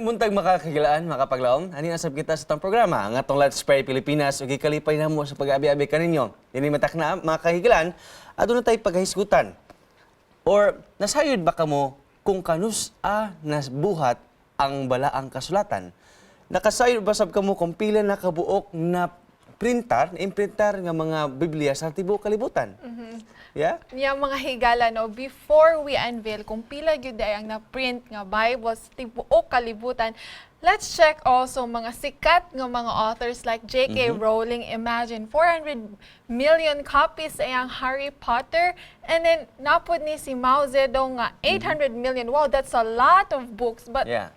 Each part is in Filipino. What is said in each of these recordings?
Muntag makakagilaan, makapaglaom. Ani asab kita sa tong programa. Ang atong Let's Pray Pilipinas, ug gikalipay namo sa pag-abi-abi kaninyo. Dini matak na makahigilan, aduna tay paghisgutan. Or nasayod ba kamo kung kanus nasbuhat ang balaang kasulatan? Nakasayod ba sab kamo kung pila na kabuok na imprintar nga mga Biblia sa tibuok kalibutan? Yeah? Yung mga higala, no, before we unveil kung pila gyud ay ang na-print nga Bible sa tibuok kalibutan, let's check also mga sikat nga mga authors like J.K. Rowling. Imagine, 400 million copies ay ang Harry Potter. And then, napod ni si Mao Zedong nga 800 million. Wow, that's a lot of books. But Yeah.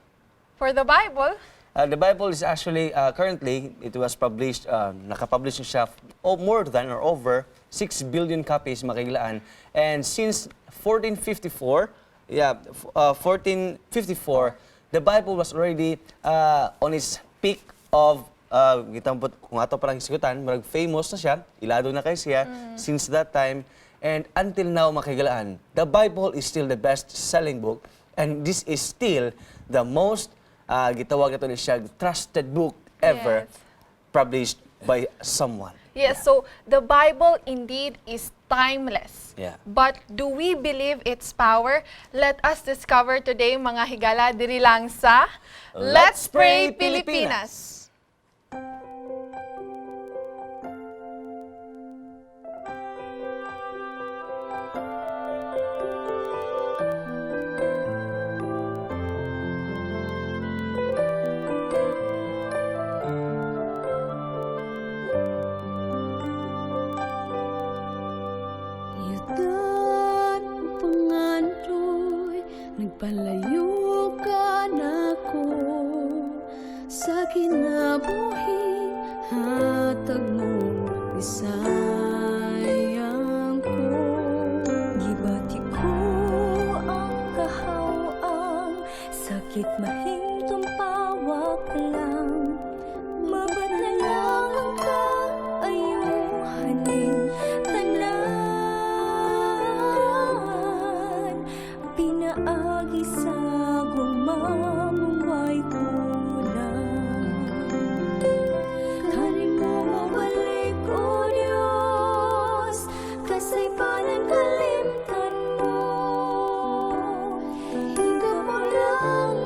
for the Bible, The Bible is actually, currently, it was published, nakapublish na siya more than or over 6 billion copies makigilaan. And since 1454, 1454, the Bible was already on its peak of, kung ato parang hisigutan, marag famous na siya, ilado na kay siya, since that time. And until now, makigilaan, the Bible is still the best-selling book. And this is still the most gitawag ito ni siya trusted book ever Yes. published by someone. yes, so the Bible indeed is timeless. Yeah. But do we believe its power? Let us discover today, mga higala, diri lang sa Let's Pray Pilipinas! Yutan pangandoy, nagpalayo ka na ko sa kinabuhi, hatag mo isayang ko. Gibati ko ang kahawang, sakit mahintong pawak lang. Mabatalang ka ayuhanin tanan, pinaagi sa gumamaway tunan. Kani mo mabalik o Diyos, kasaypanan kalimtan mo. Ikaw mo lang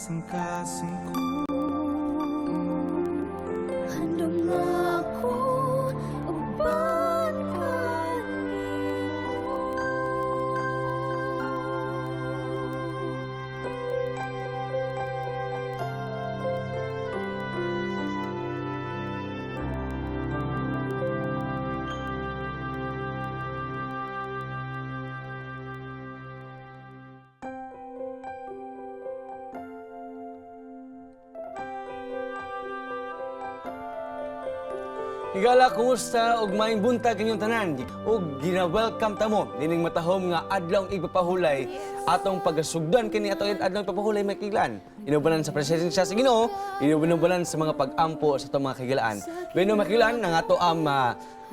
kasing-kasing ko. Handog na ako uban Higala, kumusta ug maayong buntag inyong tanan? Ug gina-welcome ta mo dining matahom nga adlaw ipapahulay atong pagasugdan kini atong adlaw ipapahulay makiglan. Inubanan sa presensya sa Ginoo, inubanan sa mga pag-ampo sa atong mga kagilaan. Bino makiglan ang ato ang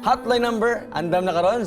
hotline number andam na karon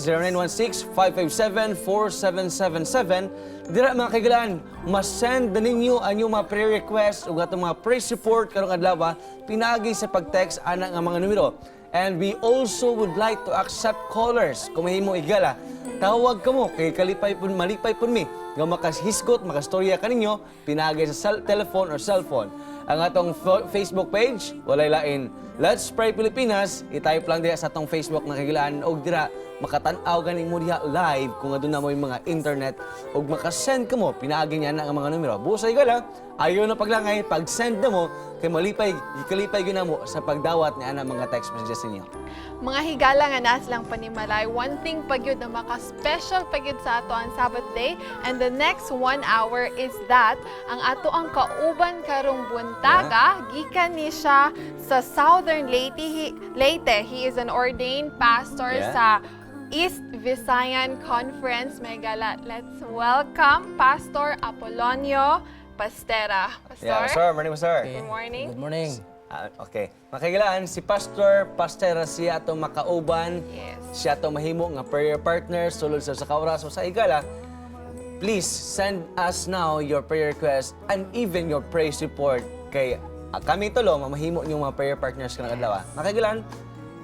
0916-557-4777. Dira mga kagilaan, mas-send na ninyo ang inyong mga prayer request ug atong mga praise report karong adlaw pinagi sa pag-text ana nga mga numero. And we also would like to accept callers. Kung mahimo igala, tawag ka mo kay malipay pun mi. Nga makashisgot, makastorya ka ninyo, pinagay sa telephone or cellphone. Ang atong Facebook page, walay lain, Let's Pray Pilipinas. I-type lang diya sa atong Facebook na kagilaan. O dira, makatanaw ganing mo diha live kung adun na mo yung mga internet. O makasend ka mo, pinagay niya na ang mga numero. Busay ka lang, ayaw na paglangay, pag-send na mo, kay kalipay yun na mo sa pagdawat niya na mga text messages ninyo. Mga higala nga nas lang panimalay, one thing pagyud na maka-special pagyud sa ato ang Sabbath day, and the next 1 hour is that ang ato ang kauban karong buntaga, gikan ni siya sa Southern Leyte. He is an ordained pastor sa East Visayan Conference. Megala, let's welcome Pastor Apolonio Pastera. Pastor? Yeah, sir. Morning, sir. Good morning. Good morning. Okay. Makigilaan, si Pastor Pastera siya atong makauban. Yes. Siya atong mahimo nga prayer partner sulod sa kauras o sa igala. Please send us now your prayer request and even your praise report kay kami tulo mamahimo niyo mga prayer partners kanang adlaw. Makigilaan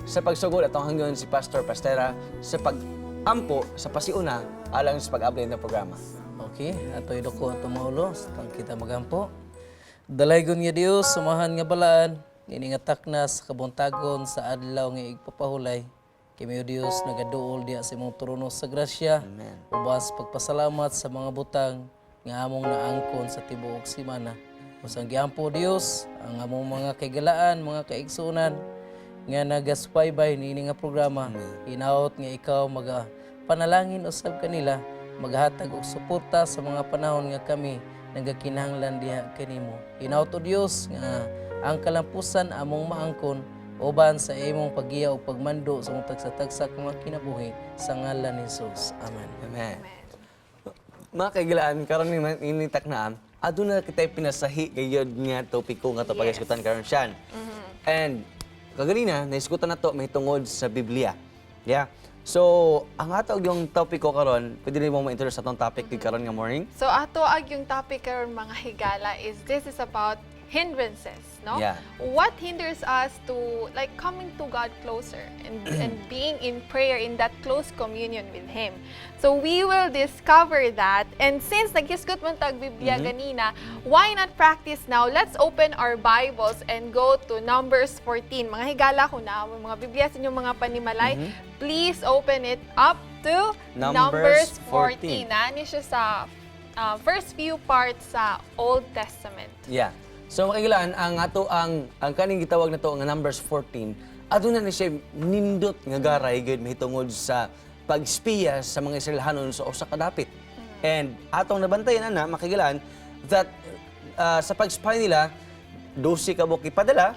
sa pagsugod atong hangyon si Pastor Pastera sa pag-ampo sa pasiuna alang sa pag-upload ng programa. Okay, ato idoko ato maulo, tang kita magampo. Dalaygon nga Dios, sumahan nga balaan, ini nga taknas kabuntagon sa adlaw nga igpapahulay. Kami Dios nagaduol diha sa imong trono sa grasya. Amen. Ubas pagpasalamat sa mga butang nga among naangkon sa tibuok semana. Usang giampo Dios ang among mga kaigalaan, mga kaigsunan nga nagaspaybay niini nga programa. Hinaot nga ikaw panalangin usab kanila, maghatag og suporta sa mga panahon nga kami nagakinahanglan diha kanimo. Hinaot o Dios nga ang kalampusan among maangkon uban sa imong paggiya o pagmando sa mga tagsa-tagsa mga kinabuhi sa ngalan ni Jesus. Amen. Amen. Mga kaigilaan, karon ni initak na aduna kitay pinasahi gayud nga topiko nga to pagisgutan karon siyan. And kaganina naisgutan nato may tungod sa Biblia. Yeah. So, ang ato yung topiko karon, pwede rin mo ma-introduce sa atong topic karon nga morning. So ato ag yung topic karon mga higala is this is about hindrances, no? Yeah. What hinders us to like coming to God closer and being in prayer in that close communion with Him. So we will discover that, and since naghisgot man tag Biblia ganina, why not practice now? Let's open our Bibles and go to Numbers 14. Mga higala ko na mga Biblia sa inyong mga panimalay. Please open it up to Numbers 14. Nani siya sa first few parts sa Old Testament. Yeah. So makigilaan, ang kaning gitawag na to nga Numbers 14, aduna ni siya nindot nga garay gud mahitungod sa pagspiya sa mga Israelhanon sa usa ka dapit. And atong nabantayan ana makigilaan that sa pag-spy nila 12 ka buok ipadala.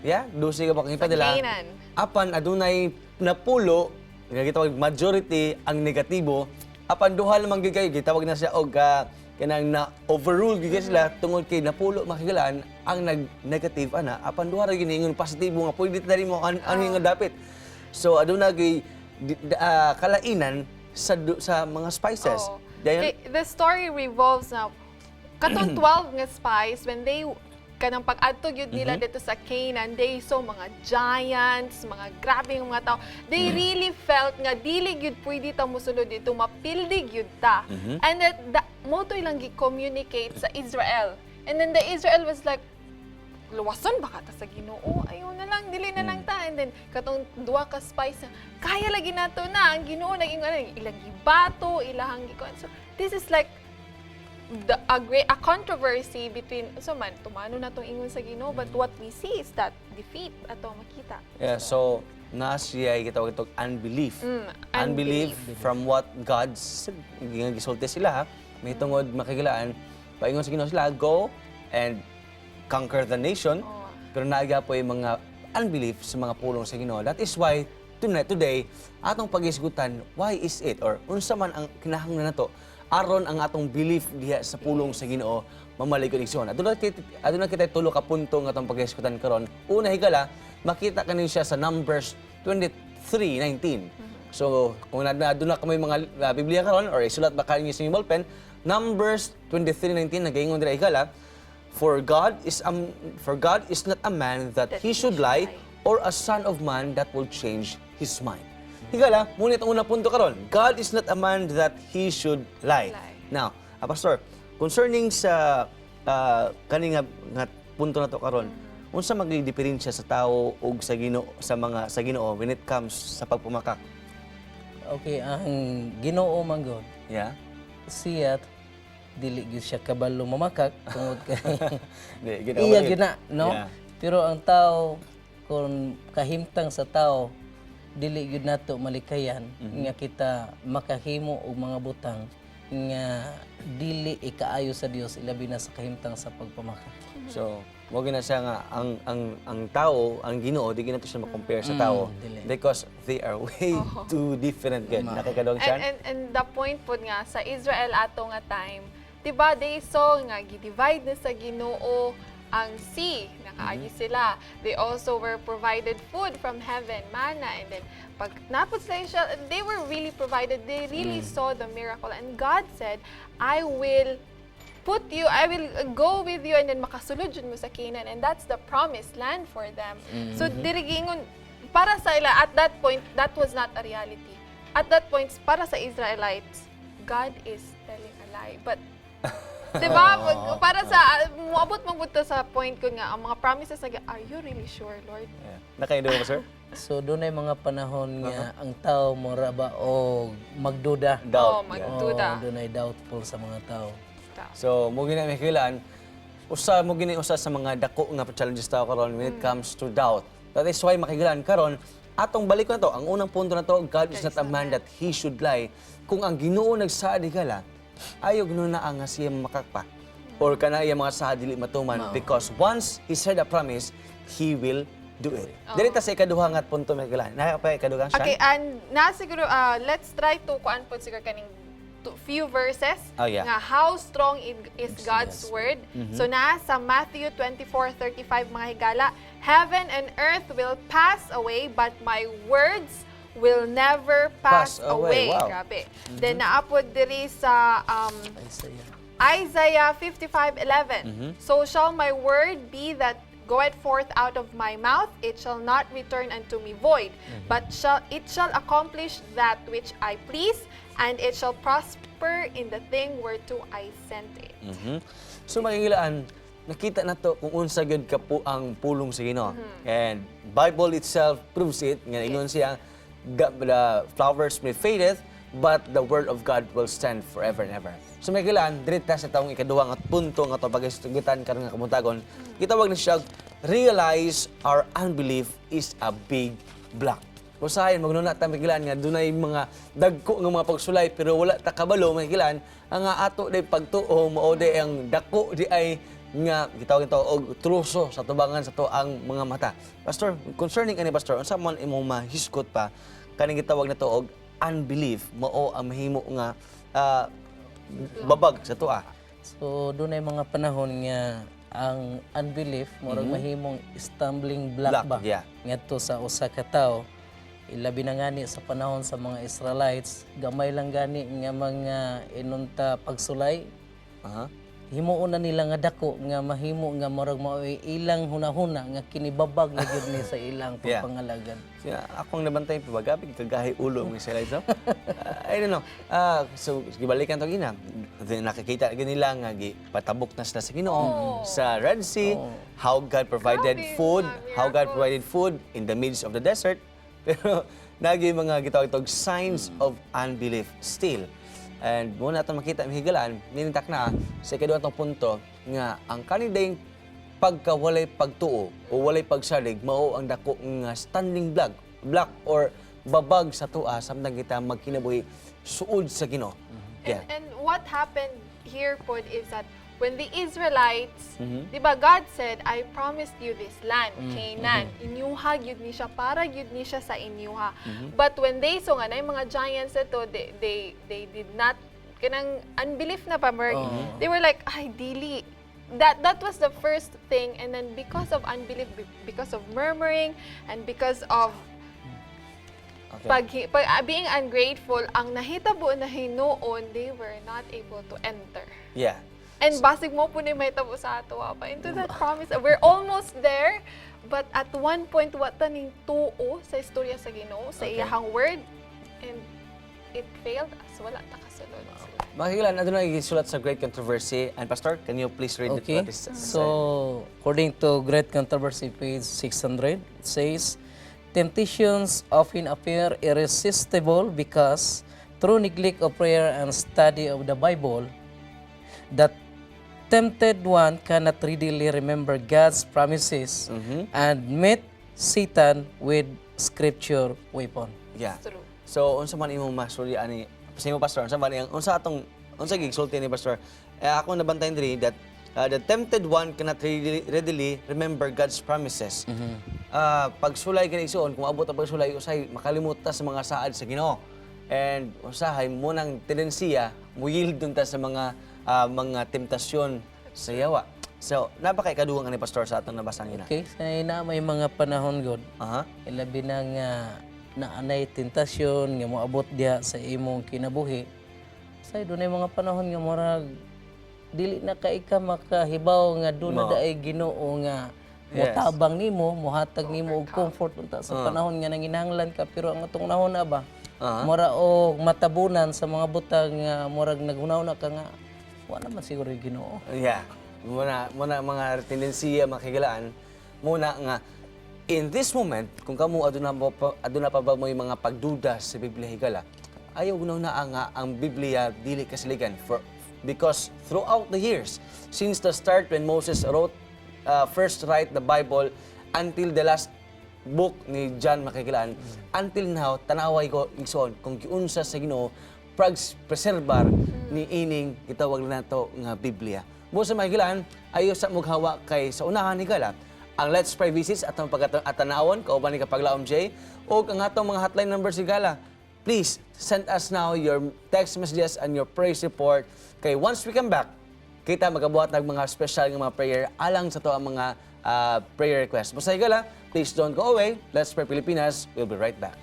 Yeah, 12 ka buok ipadala. Canaan. Apan adunay napulo nga gitawag majority ang negatibo. Apan duha lamang gyud kayo gitawag na siya og kanang na overrule gyud sila tungod kay napulo makigalaan ang nag-negative ana apan duha ra gyud ingon positibo nga pwede ta rin mo ano nga dapit. So aduna gyud kalainan sa mga spices. Oh. Dayon The story revolves now katong 12 nga spies when they kanang pag-adto gyud nila dito sa Canaan, they saw mga giants, mga grabeng mga tao. They really felt nga dili gyud pwede ta mosulod dito, mapildi gyud ta. And that mo to ilang gi-communicate sa Israel. And then the Israel was like, luwason ba ka ta sa Ginoo? Ayaw na lang, dili na lang ta. And then, katong duwa ka spies na, kaya lagi nato na, ang Ginoo, naging ilang gibato, ilahang gikuan. So, this is like, a controversy between, so man, tumano na itong ingon sa Ginoo, but what we see is that defeat ato makita. Yeah, so na siya gitawag itong unbelief. Unbelief from what God said. Gisulti sila, may tungod makigilaan. Paingon sa Ginoo sila, go and conquer the nation. Pero naaga po yung mga unbelief sa mga pulong sa Ginoo. That is why today atong pag-isgutan, why is it or unsa man ang kinahanglan nato aron ang atong belief diha sa pulong sa Ginoo mamalig og igsoon. Aduna kita tulo ka punto nga atong pag-isgutan karon. Una higala, makita kanin siya sa Numbers 23:19. So, kung naduna ka may mga Biblia karon or isulat ba kaninyo sa inyong ballpen, Numbers 23:19 nagaingon dira higala, For God is not a man that he should lie, or a son of man that will change his mind. Higala, muna itong unang punto karon. God is not a man that he should lie. Now, Pastor, concerning sa kani nga punto na to karon, unsa magdidiferensya sa tao ug sa Ginoo sa Ginoo when it comes sa pagpumakak? Okay, ang Ginoo man God, Yeah. siya dili gyud siya kabalo mamakak tungod kay Di, iya gyud na, no? Yeah. Pero ang tao kung kahimtang sa tao dili gyud nato malikayan nga kita makahimo og mga butang nga dili ikaayo sa Dios ilabi na sa kahimtang sa pagpamakak. So, mo gina siya nga ang tao, ang Ginoo, di gina to siya ma-compare sa tao dili. because they are way too different gid. Nakikadong siya. And the point po nga, sa Israel ato nga time, diba, they saw nga, gidivide na sa Ginoo ang sea, nakaayo sila. They also were provided food from heaven, manna, and then pag napot sa Israel, they were really provided, they really saw the miracle. And God said, I will go with you and then makasulod jud mo sa Canaan, and that's the promised land for them. So dirigingon para sa ila at that point that was not a reality. At that point para sa Israelites, God is telling a lie. But diba, para sa muabot man pud ta sa point ko nga ang mga promises nga, are you really sure, Lord? Yeah. Nakaido mo, sir? So doon ay mga panahon nga ang tao mora ba o magduda. Doubt. magduda. Doon ay doubtful sa mga tao. So, mo gina makilan, usa sa mga dako nga challenges tao karon when it comes to doubt. That is why makigilan karon atong balik na to, ang unang punto na to, God is not a man that he should lie. Kung ang Ginoo nagsaad higala, ayaw ganoon na ang siya makakpa or kana iya mga saad dili matuman because once he said a promise, he will do it. Dili ta sa ikaduha nga punto makigilan. Nakapay ikaduha siya. Okay, and na siguro let's try to kuan po siguro kaning few verses Oh, yeah. nga how strong is God's word. So na sa Matthew 24:35 mga higala, heaven and earth will pass away but my words will never pass Pass away. Wow. Grabe. Then naapod diri sa Isaiah 55:11. So shall my word be that goeth forth out of my mouth, it shall not return unto me void, but it shall accomplish that which I please, and it shall prosper in the thing whereto I sent it. So makigilaan, nakita na to kung unsa gyud ka po ang pulong sa Ginoo. And Bible itself proves it. Nga ingon siya, the flowers may fadeth, but the word of God will stand forever and ever. So makigilaan, direta sa taong ikaduha nga punto nga to pag-istugitan karon nga kamuntagon. Gitawag na siya, realize our unbelief is a big block. Usahayan, magnuna ta makigilaan nga dunay mga dagko nga mga pagsulay pero wala ta kabalo makigilaan ang ato day pagtuo mao day ang dako di ay nga gitawag ito og truso sa tubangan sa to ang mga mata. Pastor, concerning ani pastor, unsa man imong mahisgot pa kaning gitawag na to og unbelief mao ang mahimo nga babag sa tuwa. So doon ay mga panahon nga ang unbelief murag mahimong stumbling block ba Yeah. ngadto sa usa ka tawo. Ilabi na gani sa panahon sa mga Israelites, gamay lang gani nga mga inunta pagsulay. himuon na nila nga dako nga mahimo nga murag mao ilang hunahuna nga kinibabag na gyud ni sa ilang Yeah. pagpangalagan. Siya, akong nabantay pa bagapig kagahi ulo mo sila ito. I don't know. So gibalikan to gina. Then nakikita gid nila nga patabok na sila sa Ginoo sa Red Sea, how God provided Grabe, food, mga how God miracles. provided food in the midst of the desert. Pero nagi mga gitawag signs of unbelief still. And muna itong makita ang higalaan, ninintak na sa ikaduha itong punto nga ang kanilang pagkawalay pagtuo o walay pagsalig, mao ang dako nga standing block or babag sa tua samtang kita magkinabuhi suod sa Ginoo. Yeah. And what happened here po is that when the Israelites, Mm-hmm. di ba, God said, I promised you this land, Canaan. Inyuha gyud ni siya, para gyud ni siya sa inyuha. Mm-hmm. But when they saw nga na yung mga giants ito, they did not, kanang unbelief na pa, Merg. They were like, ay, dili. That was the first thing. And then because of unbelief, because of murmuring, and because of Okay. being ungrateful, ang nahitabo na hinuon, they were not able to enter. Yeah. And basig mo po ni mahitabo sa ato pa into that promise. We're almost there, but at one point, what taning tuo sa istorya sa Ginoo, sa Okay. iyahang word, and it failed us. Wala ta kasulod. Makikilan, ano na isulat sa Great Controversy? And Pastor, can you please read Okay. what is So, according to Great Controversy, page 600, it says, temptations often appear irresistible because through neglect of prayer and study of the Bible, the tempted one cannot readily remember God's promises and meet Satan with scripture weapon. Yeah. True. So, unsa man imong masuri ani sa imo Pastor, unsa man unsa gigsulti ni Pastor? Ako nabantayan diri that the tempted one cannot readily remember God's promises. Pag sulay kini igsoon, kung abot ang pagsulay usay makalimot ta sa mga saad sa Ginoo. And usahay mo nang tendensiya muyield dun ta sa mga temptasyon sa yawa. So, napakay kadugang ani Pastor sa atong nabasa nila. Okay, sa na may mga panahon god. Aha. Ilabi na nga naanay tentasyon nga moabot diha sa imong kinabuhi. Say dunay mga panahon nga murag dili na kay ka makahibaw nga doon na daay Ginoo nga Yes. motabang nimo, mohatag nimo og comfort unta sa panahon nga nanginahanglan ka pero ang atong nahon na ba? Mura og matabunan sa mga butang nga murag naghunaw na ka nga wala man siguro yung Ginoo. Yeah. Muna mga tendensiya makikilaan. Muna nga, in this moment, kung kamo aduna pa ba mo yung mga pagduda sa Biblia higala, ayaw gunaw na nga ang Biblia dili kasiligan because throughout the years, since the start when Moses first write the Bible until the last book ni John makikilaan, until now, tanaway ko igsoon kung giunsa sa Ginoo preserbar ni ining gitawag na nato nga Biblia. Mo sa mahigilan, ayo sa mughawa kay sa unahan ni Gala, ang Let's Pray visits atong pag-atanawon, kauban ni Kapaglaom J, o ang atong mga hotline numbers si Gala. Please, send us now your text messages and your praise report. Kay once we come back, kita magabuhat ng mga special ng mga prayer alang sa to ang mga prayer requests. Basta Gala, please don't go away. Let's Pray Pilipinas. We'll be right back.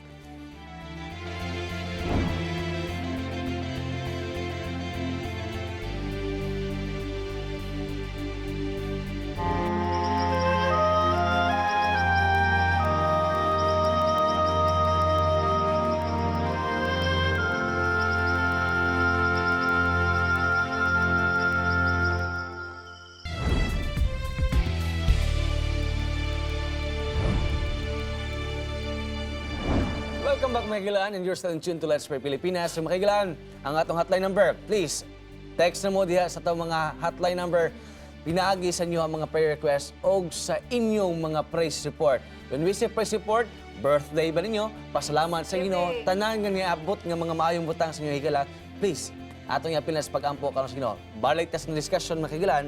Welcome back, mga Gilaan, and you're still in tune to Let's Pray Pilipinas. So, mga Gilaan, ang atong hotline number, please, text na mo diha sa itong mga hotline number. Pinaagi sa inyo ang mga prayer requests o sa inyong mga praise report. When we say praise report, birthday ba ninyo, pasalamat sa inyo, tanan nga niabot nga mga maayong butang sa inyo higala, please, atong yapil na sa pag-ampo karon sa Ginoo. Balik tas ng discussion, mga Gilaan.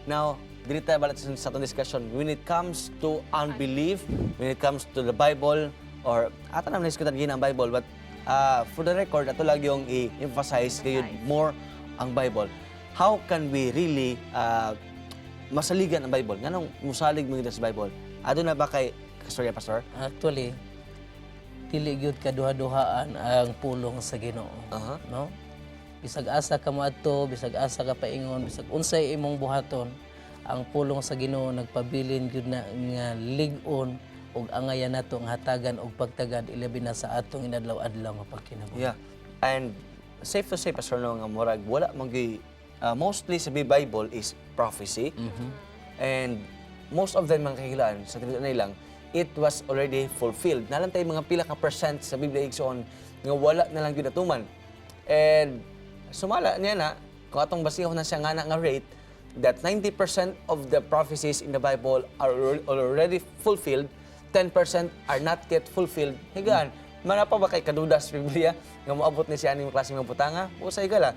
Now, dili tayo balik sa atong discussion. When it comes to unbelief, when it comes to the Bible, or ata naman naiskutan gina ang Bible, but for the record, ato lang yung i-emphasize kayo more ang Bible. How can we really masaligan ang Bible? Nganong musalig mo sa Bible? Ado na ba kay Kastorya, Pastor? Actually, dili gyud kaduha-duhaan ang pulong sa Ginoo, Aha. no? bisag asa ka moadto, bisag asa ka paingon, bisag unsay imong buhaton, ang pulong sa Ginoo nagpabilin gyud na nga lig-on ug angayan nato ang hatagan og pagtagad ilabi na sa atong inadlaw-adlaw nga pagkinabuhi. Yeah. And safe to say, Pastor, no, nga murag, wala mostly sa Bible is prophecy. And most of them, mga kahilaan, sa tinaw na ilang, it was already fulfilled. Nalang tayo mga pila ka percent sa Biblia igsoon nga wala na lang yun natuman. And sumala niya na, kung atong basihon na siya nga rate, that 90% of the prophecies in the Bible are already fulfilled, 10% are not yet fulfilled. Higaan, mana pa ba kay kadudas sa Biblia nga moabot ni siya aning klase mga butanga? Usay gala.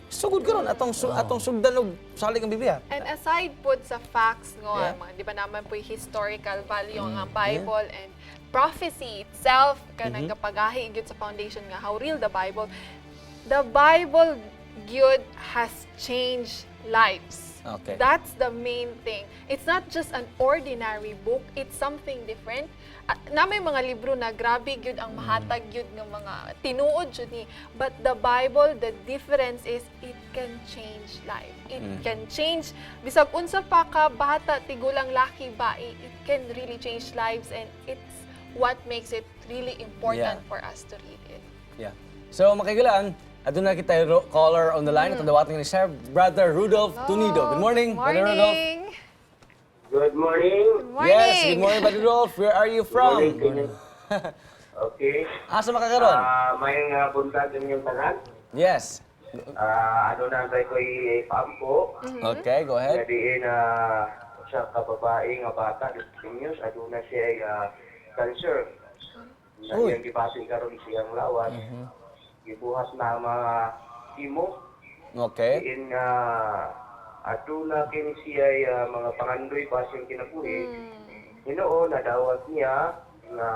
Sugod karon atong sugdan og salig ang Biblia. And aside po sa facts ngo, Yeah. di ba naman po yung historical value ng Bible and prophecy itself kanang kapagahi gyud sa foundation nga how real the Bible gyud has changed lives. Okay. That's the main thing. It's not just an ordinary book, it's something different. Na may mga libro na grabe gyud ang mahatag gyud nga mga tinuod jud ni. But the Bible, the difference is it can change life. It can change bisag unsa pa ka bata tigulang laki bae, it can really change lives and it's what makes it really important Yeah. for us to read it. Yeah. So makigilaan, aduna kita caller on the line at dawating ni Sir Brother Rudolph Tunido. Good morning, Brother Rudolph. Morning. Good morning. Good morning. Yes, good morning, Brother Rudolph. Where are you from? Okay. Asa makakaroon? May buntag yung tanan. Yes. Ano na tayo ko ipampo. Okay, go ahead. Nadiin sa kababae nga bata, 15 years, aduna siya cancer. Uy. Yung gipasin karon siyang lawas. Gibuhat na mga chemo. Okay. Diin aduna kini siya mga pangandoy pa siyang kinabuhi. Hinoo nadawat niya nga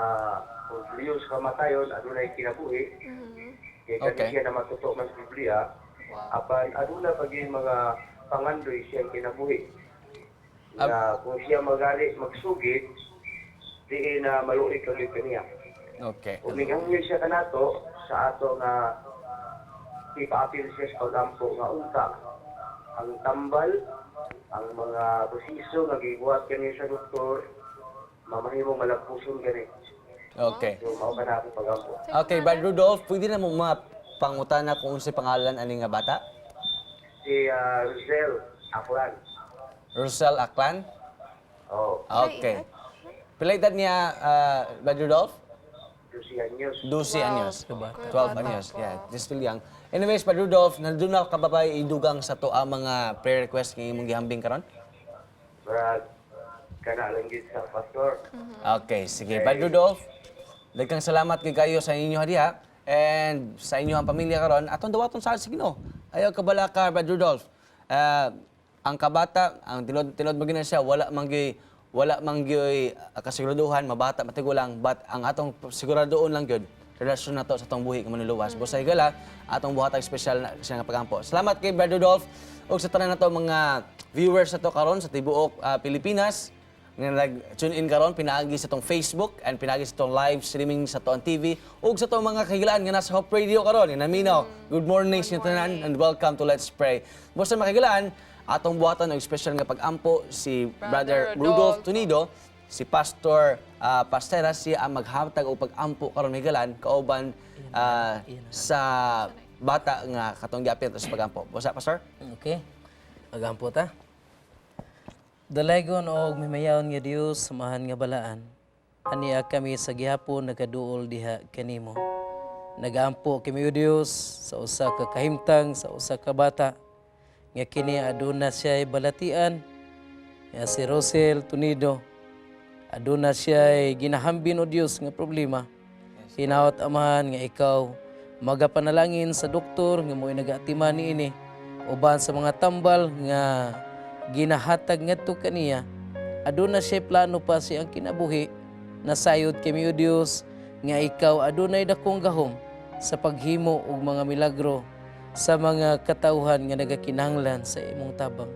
kung Diyos kamatayon adunay kinabuhi. Kaya Okay. siya na matuto man sa Biblia. Apan aduna pag yung mga pangandoy siyang kinabuhi. Na kung siya magali magsugid, diin na maluik ang niya. Okay. Umingangil siya kanato sa ato nga ipaapil siya sa pag-ampo nga unta. Ang tambal, ang mga prosiso nga gibuhat kani sa doktor, mamahimong malagpuson gani. Okay. So mao ka na akong pag-ampo. Okay, Brother Rudolph, pwede na mo mapangutana kung unsay pangalan ani nga bata? Si Rosel Aklan. Rosel Aklan? Oh, Okay. Pila edad niya, Brother Rudolph? 12 anyos. 12 anyos. Diba? 12 anyos. Yeah, just still young. Anyways, Brother Rudolph, nandun na ka ba ba idugang sa to ang mga prayer request ng imong gihambing karon? Brad, kana lang gid sa pastor. Okay, sige. Brother Rudolph, daghang salamat kay kayo sa inyo diha and sa inyo ang pamilya karon. Aton dawaton sa Ginoo. Ayaw ka bala ka, Brother Rudolph. Ang kabata, ang tinod magina siya, wala mangyoy kasiguraduhan, mabata, matigulang, but ang atong siguradoon lang gyud relasyon na to sa atong buhi nga manuluwas. Busay gala, atong buhatag special na siya nga pagampo. Salamat kay Brother Rudolph ug sa tanan nato mga viewers sa to karon sa tibuok Pilipinas nga nag-tune in karon pinaagi sa tong Facebook and pinaagi sa tong live streaming sa to TV ug sa tong mga kahigalaan nga nasa Hope Radio karon. Inaminaw. Good morning sa inyo tanan and welcome to Let's Pray. Busa makigalaan, atong buhatan og special nga pag-ampo si Brother Rudolph Tunido, si Pastor Pastera siya ang maghatag og pag-ampo karon migalan kauban sa bata nga katong giapil sa pag-ampo. Busa, Pastor? Okay. Agampo ta. Dalaygon og mimayaon nga Dios samahan nga balaan. Aniya kami sa gihapon nagaduol diha kanimo. Nagampo kami o Dios sa usa ka kahimtang sa usa ka bata nga kini aduna siya balatian nga si Rosel Tunido. Aduna siya ginahambin o Dios nga problema. Hinawat amahan nga ikaw magapanalangin sa doktor nga mo'y nagaatiman niini uban sa mga tambal nga ginahatag ngadto kaniya. Aduna siya plano pa siyang kinabuhi. Nasayod kami o Dios nga ikaw adunay dakong gahom sa paghimo og mga milagro sa mga katauhan nga nagakinahanglan sa imong tabang.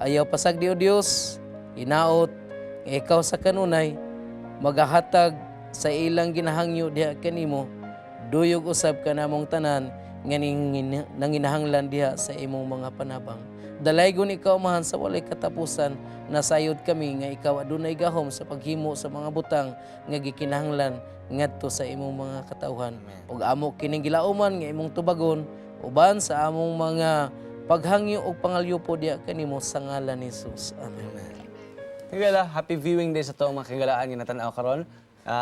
Ayaw pasagdi o Dios, hinaot nga ikaw sa kanunay magahatag sa ilang ginahangyo diha kanimo. Duyog usab ka namong tanan nga nanginahanglan diha sa imong mga panabang. Dalaygon ikaw mahan sa walay katapusan, nasayod kami nga ikaw adunay gahom sa paghimo sa mga butang nga gikinahanglan ngadto sa imong mga katawhan. Ug amo kining gilauman nga imong tubagon uban sa among mga paghangyo ug pangalyupo diha kanimo sa ngalan ni Jesus. Amen. Higala, happy viewing day sa to mga kagalaan nga natanaw karon.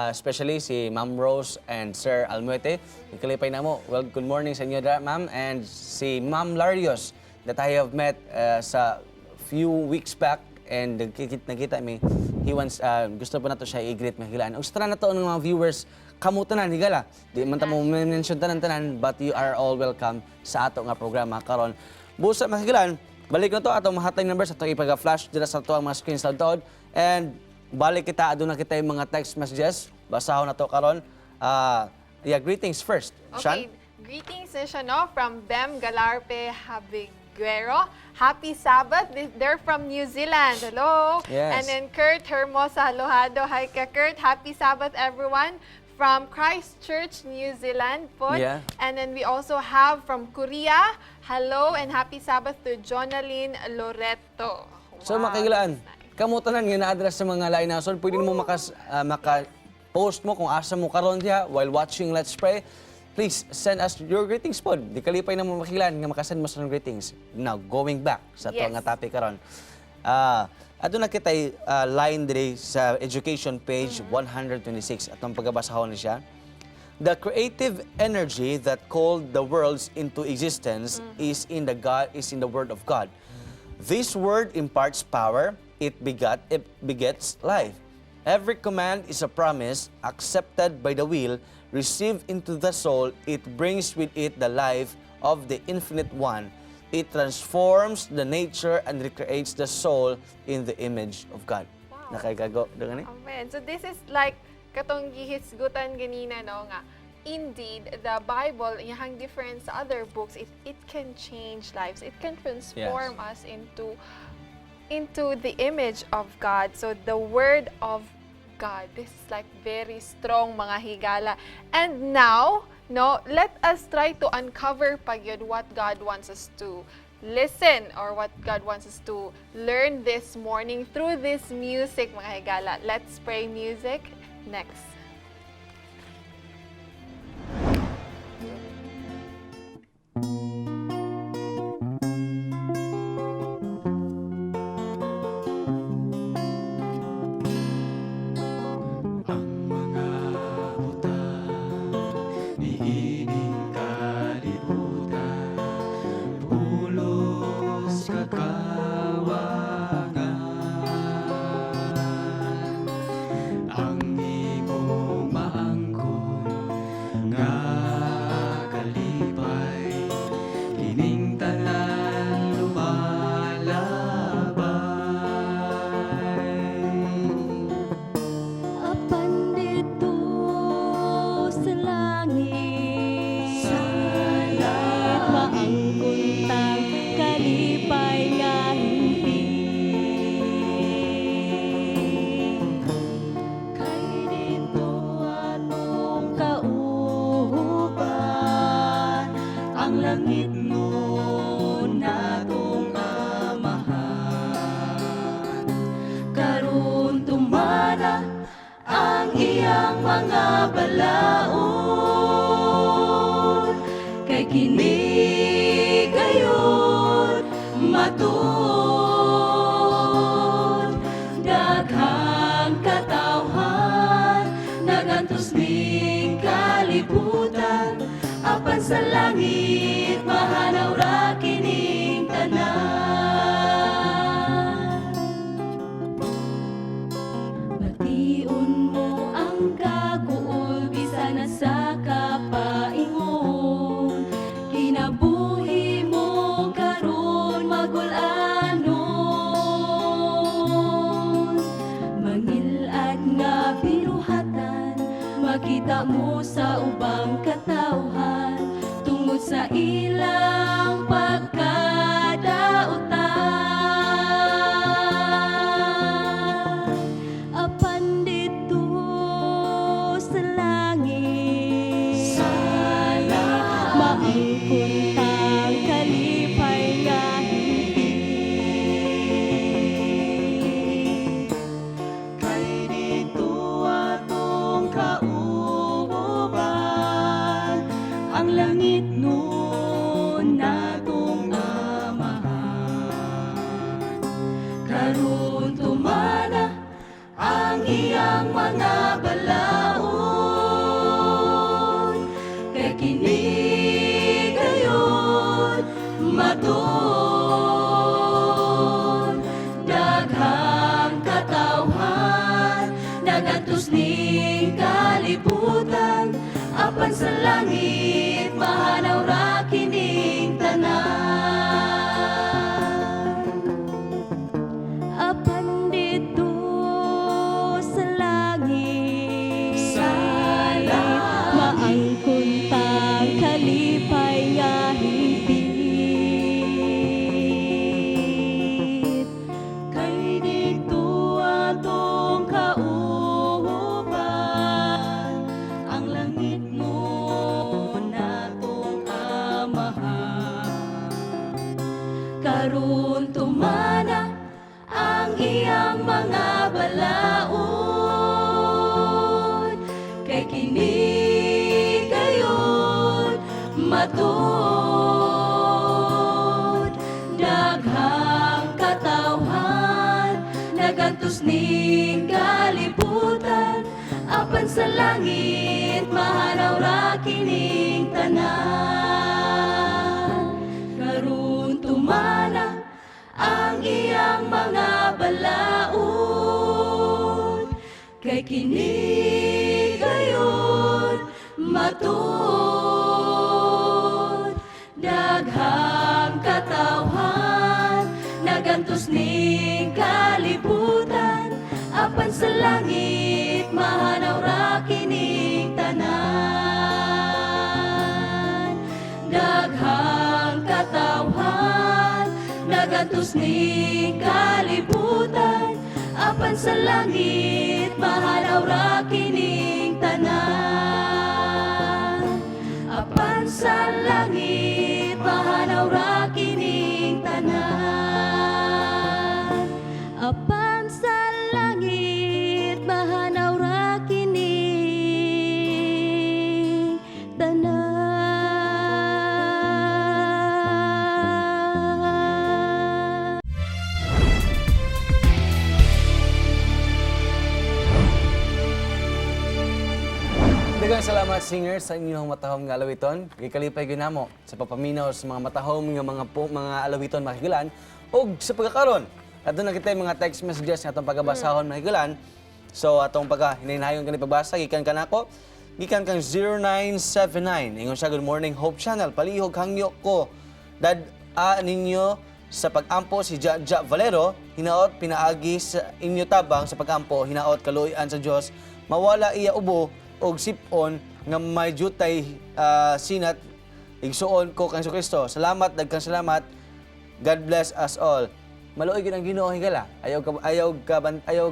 Especially si Ma'am Rose and Sir Almuete. Ikalipay na mo. Well, good morning sa inyo, ma'am. And si Ma'am Larios that I have met sa few weeks back and nakita mi, he wants, gusto pa na to siya i-greet mga higalaan. Gusto na to ng mga viewers, kamutanan, higala. Di man ta mo mention tanan-tanan, but you are all welcome sa ato nga programa karon. Busa mga higalaan, balik na to atong mga hotline numbers ato ipaga-flash dira sa to ang mga screens sa taod. And balik kita, aduna kita yung mga text messages. Basahon na to karon. Yeah, greetings first. Okay, Shan? greetings na siya, no? From Bem Galarpe Habiguero. Happy Sabbath. They're from New Zealand. Hello. Yes. And then Kurt Hermosa Lohado. Hi ka, Kurt. Happy Sabbath, everyone. From Christchurch, New Zealand po. Yeah. And then we also have from Korea. Hello and happy Sabbath to Jonaline Loreto. So Wow, makagilaan, that's nice. kamutanan nga na-address sa mga lain nason, pwede mo maka-post mo kung asa mo karon diha while watching Let's Pray. Please send us your greetings po. Di kalipay na mo makilan nga makasend mo sa greetings. Now, going back sa to Yes. nga topic karon. Ato na kitay line diri sa education page 126 atong pagabasahon ni siya. The creative energy that called the worlds into existence is in the word of God. This word imparts power, it begets life. Every command is a promise accepted by the will, received into the soul, it brings with it the life of the infinite one. It transforms the nature and recreates the soul in the image of God. Wow. Nakaigago, doon Amen. So this is like katong gihisgutan ganina, no, nga indeed the Bible yang different sa other books, it can change lives, it can transform us into the image of God. So the word of God, this is like very strong mga higala. And now, no, let us try to uncover pagyud what God wants us to listen or what God wants us to learn this morning through this music mga higala. Let's pray music next. Apan dito sa langit, maangkon tang kalipay nga himping. Kay dito atong kauban, ang langit mo natong amahan. Karon tumana ang iyang mga balaod, kay kini gayon matuod. Daghang katawhan nagantos ning kalibutan, apan sa langit mahanaw ra kining tanan. Bation mo ang kaguol bisan na sa kapaingon, kinabuhi mo karon magul-anon. Mangilad nga biruhatan, makita mo sa ubang katawhan, tungod sa ilang pagkadautan. Apan dito sa langit, maangkon ang langit nun natong amahan. Karon tumana ang iyang mga balaod, kay kini gayon matud. Daghang katawhan nagadtos ning kalibutan, apan sa langit mahanaw ra kining tanan. Apan dito sa langit maangkon tang kalipay nga higpit. Kay dito atong kauban ang langit mo natong amahan. Karon tumana ang iyang mga balaod, kay kini gayon matud. Daghang katawhan nagadtos ning kalibutan, apan sa langit mahanaw ra kining tanan. Karon tumana ang iyang mga balaod, kay kini gayon matud. Daghang katawhan nagantos ning kalibutan, apan sa langit mahanaw ra kining tanan. Daghang katawhan nagantos ning kalibutan, apan sa langit mahanaw ra kining tanan. Apan sa langit mahanaw ra kining tanan. Apan sa langit mahanaw ra kining tanan. Daghang salamat singers sa inyong matahom nga alawiton. Gikalipay gyud namo sa papaminaw sa mga matahom nga mga alawiton mahigalan ug sa pagkakaron. Adto na kitay mga text messages nga atong pagabasahon mahigalan. So atong hinahinayon kani pagbasa gikan kanako. Gikan kang 0979. Ingon siya, good morning Hope Channel. Palihog hangyo ko. Dad-a ninyo sa pag-ampo si Jaja Valero, hinaot pinaagi sa inyo tabang sa pag-ampo, hinaot kaluoy-an sa Dios, mawala iya ubo og sipon nga may jutay sinat igsuon ko kang Kristo. Salamat, dagkang salamat. God bless us all. Maluoy gyud ang Ginoo higala. Ayaw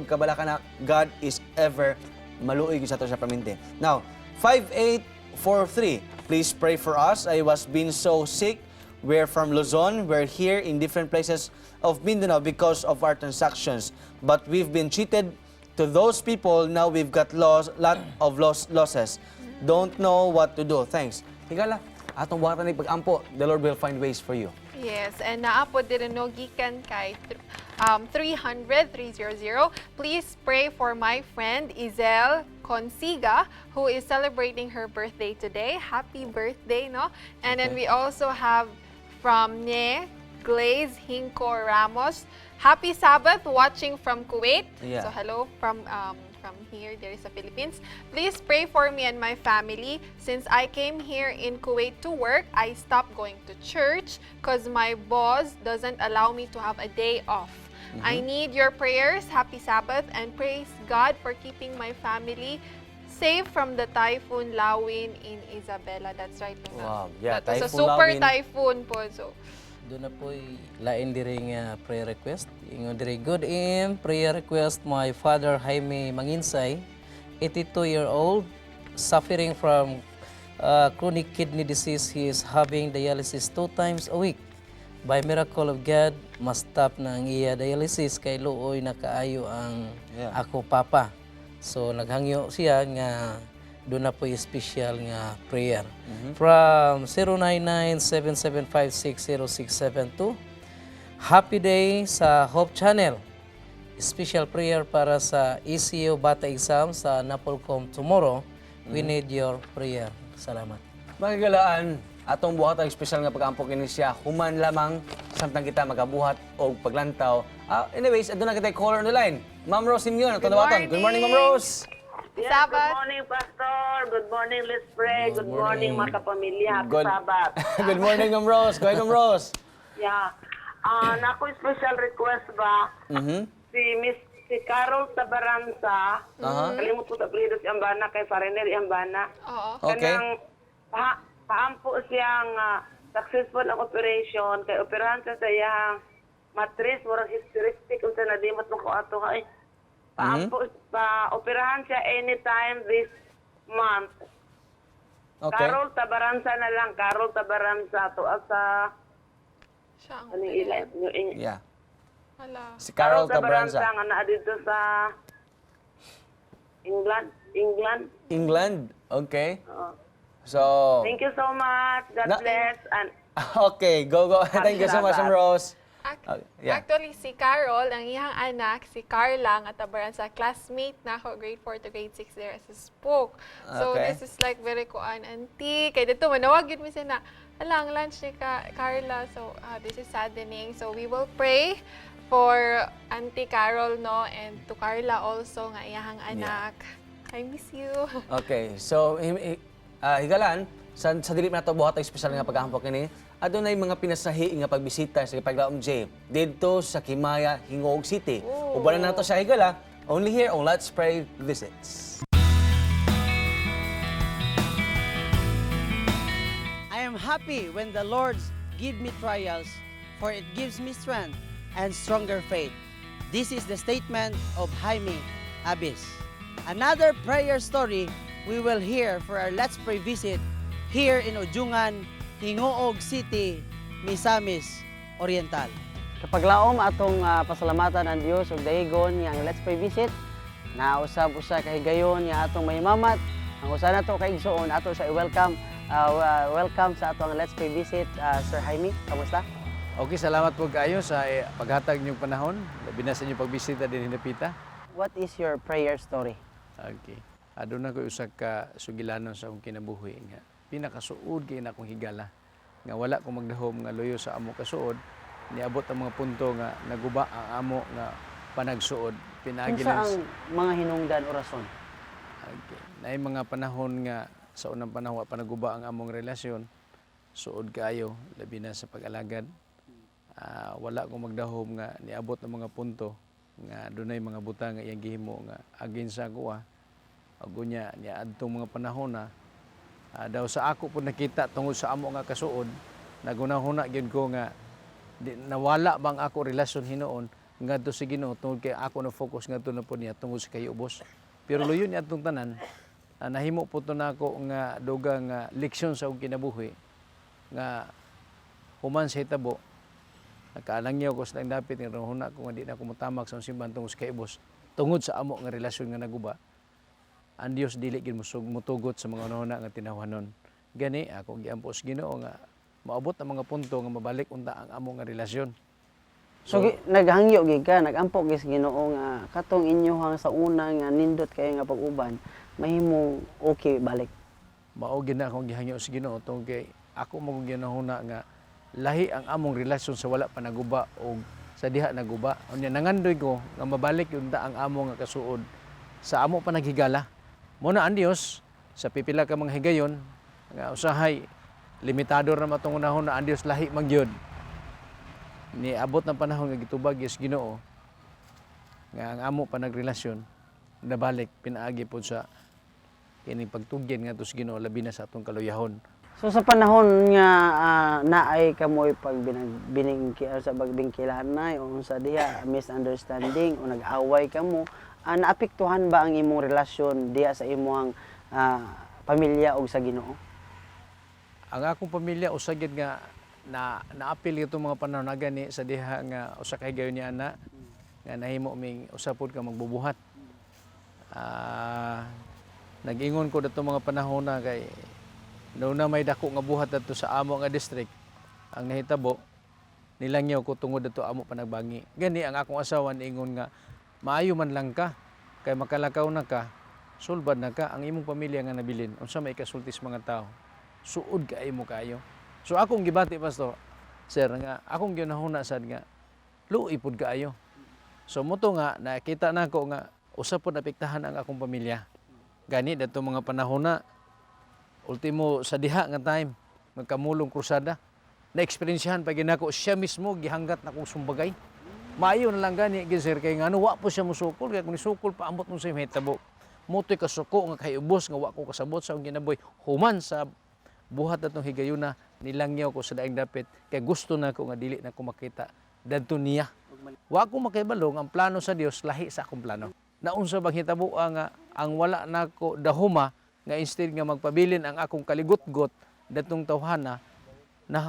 kabalakan na God is ever maluoy gyud sa ato sa paminti. Now, 5843. Please pray for us. I was been so sick. We're from Luzon. We're here in different places of Mindanao because of our transactions. But we've been cheated to those people. Now we've got lot of losses. Don't know what to do. Thanks. Higala, atong buhatan ni pag-ampo. The Lord will find ways for you. Yes, and naapod din no gikan kay 300-300. Please pray for my friend Izel Consiga, who is celebrating her birthday today. Happy birthday, no? And then we also have from Nye Glaze Hinko Ramos. Happy Sabbath, watching from Kuwait. Yeah. So hello from here, there is the Philippines. Please pray for me and my family. Since I came here in Kuwait to work, I stopped going to church because my boss doesn't allow me to have a day off. I need your prayers. Happy Sabbath, and praise God for keeping my family safe from the typhoon Lawin in Isabela. That's right. Wow, yeah, That was a Typhoon super Lawin. typhoon po. So, Doon na po'y lain diri nga prayer request. Ingon diri, good prayer request my father Jaime Manginsay, 82-year-old, suffering from chronic kidney disease. He is having dialysis 2 times a week. By miracle of God, mas stop na ang iya dialysis kay luoy na kaayo ang Yeah. ako papa. So naghangyo siya nga doon na po yung special nga prayer. From 0997756067 Happy Day sa Hope Channel. Special prayer para sa ECU Bata Exam sa Napolcom tomorrow. We need your prayer. Salamat. Mga kagalaan, atong buhat ang espesyal nga pag-ampok ini siya, human lamang samtang kita magabuhat o paglantaw. Anyways, adto na kita caller on the line. Ma'am Rose Simeon, atong dawaton. Good morning, Ma'am Rose. Yes, Sabat. good morning, Pastor. Good morning, Let's Pray. Good morning, mga kapamilya. Happy Good- Sabat. Good morning, Ma'am Rose. Go ahead, Ma'am Rose. Yeah. Nako special request ba? Si Carol Tabaranza. Kalimut ko sa apelyido si Ambana kay Farenel Ambana. Oo. Okay. Kanang paampo siyang successful ang operation kay operahan sa iyang matris murag hysteristic unsa na dimot mo ko ato nga paampo operahan siya anytime this month. Okay. Carol Tabaranza na lang, Carol Tabaranza to sa Siya ang kaning ila Yeah. Hala. Si Carol Tabranza. nga naa dito sa England. England. Okay. Oo. So, Thank you so much. God Na- bless. And okay. Go. Thank you so much, Ma'am Rose. Yeah. Actually, si Carol, ang iyang anak, si Carla, nga tabaran sa classmate na ako, grade 4 to grade 6 there as a spoke. So, Okay. this is like very kuan auntie. Kaya dito, manawag yun mi siya na, alang lunch ni Carla. So, this is saddening. So, we will pray for Auntie Carol, no, and to Carla also, nga iyang anak. I miss you. Okay. So, higalan, sa dili na ito buhat ang espesyal nga pag-ahampok ini, adunay mga pinasahi nga pagbisita sa Paglaom J dito sa Kimaya, Hingog City. Ubanan na ito sa higala, only here on Let's Pray Visits. I am happy when the Lord give me trials, for it gives me strength and stronger faith. This is the statement of Jaime Abis. Another prayer story we will hear for our Let's Pray visit here in Ujungan, Hingoog City, Misamis Oriental. Kapag laom atong pasalamatan ang Dios ug dahigon nga ang Let's Pray visit, na usab usa ka higayon nga atong mahimamat, ang usa nato ka igsuon ato sa i-welcome. Welcome sa atong Let's Pray visit, Sir Jaime. Kamusta? Okay, salamat po kayo sa paghatag niyong panahon. Labi na sa inyong pagbisita din hinapita. What is your prayer story? Okay. Aduna ko usa ka sugilanon sa akong kinabuhi nga pinakasuod kay na akong higala. Nga wala ko magdahom nga loyo sa amo kasuod. Niabot ang mga punto nga naguba ang amo nga panagsuod. Pinagi Unsa lang. ang mga hinungdan o rason? Okay. Naay mga panahon nga sa unang panahon wa pa naguba ang among relasyon. Suod kayo labi na sa pag-alagad. Wala ko magdahom nga niabot ang mga punto nga dunay mga butang nga iyang gihimo nga agin sa kuha. Agunya niya adtong mga panahon na daw sa ako po nakita tungod sa amo nga kasuod nagunahuna gyud ko nga nawala bang ako relasyon hinoon ngadto sa Ginoo tungod kay ako na focus ngadto na po niya tungod sa kayubos. Pero luyon niya atong tanan nahimo po to nako nga dugang nga leksyon sa akong kinabuhi nga human sa hitabo nakaalangyaw ko sa dapit nga huna ko nga di na ako motamak sa simbahan tungod sa kayubos tungod sa amo nga relasyon nga naguba. Ang Dios dili gid mutugot sa mga una nga tinawhanon. Gani ako giampos Ginoo nga maabot ang mga punto nga mabalik unta ang amo nga relasyon. So, naghangyo gid ka, nagampok gid sa Ginoo nga katong inyohang sa una nga nindot kayo nga pag-uban, mahimong okay balik. Mao gid na akong gihangyo sa Ginoo tungod kay ako mo ginahuna nga lahi ang among relasyon sa wala pa naguba o sa diha naguba. Unya nangandoy ko nga mabalik unta ang amo nga kasuod sa amo pa naghigala. Muna ang Dios sa pipila ka mga higayon nga usahay limitado ra matong unahon na ang Dios lahi magyud. Ni abot ng panahon nga gitubag is Ginoo nga ang amo pa nagrelasyon nabalik pinaagi pod sa kining pagtugyan nga tos Ginoo labi na sa atong kaluyahon. So sa panahon nga naay kamoy pag sa pagbingkilanay o sa diha misunderstanding o nag-away kamo, naapektuhan ba ang imong relasyon diha sa imong pamilya o sa Ginoo? Ang akong pamilya usagid nga naapil itong mga panahon na gani sa diha nga usa ka higayon niya ana nga nahimo ming usapod ka magbubuhat. Nag-ingon ko dato mga panahon na kay noon na may dako nga buhat dato sa amo nga district ang nahitabo nilangyaw ko tungod dato amo panagbangi. Gani ang akong asawa niingon nga maayo man lang ka kay makalakaw na ka, sulbad na ka ang imong pamilya nga nabilin. Unsa may kasultis mga tao. Suod ka mo kayo. So akong gibati pastor, sir nga akong ginahuna sad nga luoy pud kaayo. So moto nga nakita nako nga usa pod apektahan ang akong pamilya. Gani dato mga panahon na ultimo sa diha nga time magkamulong krusada. Na-experiensyahan pa ginako siya mismo gihanggat na kong sumbagay. Maayo na lang gani sir kay ngano wa po siya musukol kay kung nisukol paambot mo sa mahitabo. Motoy kasuko nga kay ubos nga wa ko kasabot sa akong ginaboy human sa buhat atong higayuna nilangyaw ko sa daing dapit kay gusto na ko nga dili na ko makita dadto niya. Wa ko makahibalo ang plano sa Dios lahi sa akong plano. Naunsa bang hitabo nga ang wala nako dahuma nga instead nga magpabilin ang akong kaligutgot datong tawhana